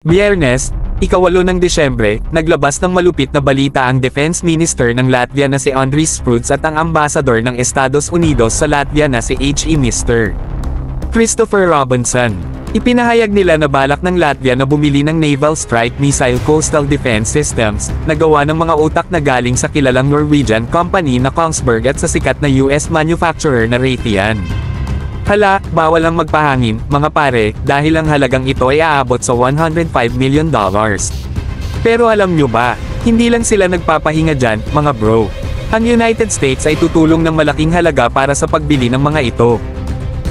Biyernes, ika-8 ng Disyembre, naglabas ng malupit na balita ang Defense Minister ng Latvia na si Andris Spruds at ang Ambasador ng Estados Unidos sa Latvia na si H.E. Mr. Christopher Robinson. Ipinahayag nila na balak ng Latvia na bumili ng Naval Strike Missile Coastal Defense Systems, na gawa ng mga utak na galing sa kilalang Norwegian company na Kongsberg at sa sikat na US manufacturer na Raytheon. Hala, bawal ang magpahangin, mga pare, dahil ang halagang ito ay aabot sa $105 million. Pero alam nyo ba, hindi lang sila nagpapahinga dyan, mga bro. Ang United States ay tutulong ng malaking halaga para sa pagbili ng mga ito.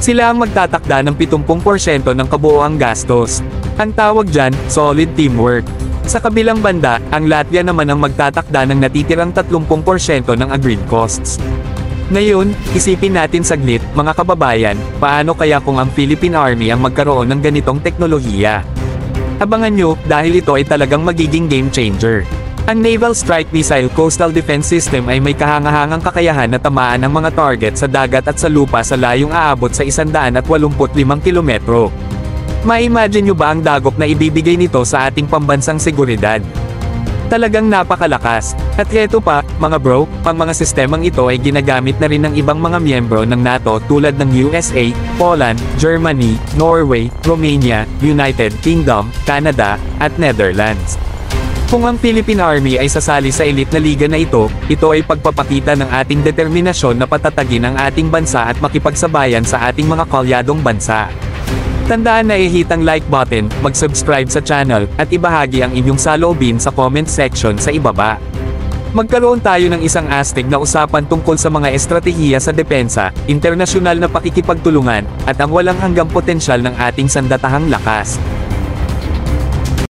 Sila ang magtatakda ng 70% ng kabuoang gastos. Ang tawag dyan, solid teamwork. Sa kabilang banda, ang Latvia naman ang magtatakda ng natitirang 30% ng agreed costs. Ngayon, isipin natin saglit, mga kababayan, paano kaya kung ang Philippine Army ang magkaroon ng ganitong teknolohiya? Abangan nyo, dahil ito ay talagang magiging game changer. Ang Naval Strike Missile Coastal Defense System ay may kahangahangang kakayahan na tamaan ang mga target sa dagat at sa lupa sa layong aabot sa 185 kilometro. Ma-imagine nyo ba ang dagok na ibibigay nito sa ating pambansang seguridad? Talagang napakalakas. At heto pa, mga bro, ang mga sistemang ito ay ginagamit na rin ng ibang mga miyembro ng NATO tulad ng USA, Poland, Germany, Norway, Romania, United Kingdom, Canada, at Netherlands. Kung ang Philippine Army ay sasali sa elite na liga na ito ay pagpapakita ng ating determinasyon na patatagin ang ating bansa at makipagsabayan sa ating mga kalyadong bansa. Tandaan na i-hit ang like button, mag-subscribe sa channel, at ibahagi ang inyong saloobin sa comment section sa ibaba. Magkaroon tayo ng isang astig na usapan tungkol sa mga estratehiya sa depensa, internasyonal na pakikipagtulungan, at ang walang hanggang potensyal ng ating sandatahang lakas.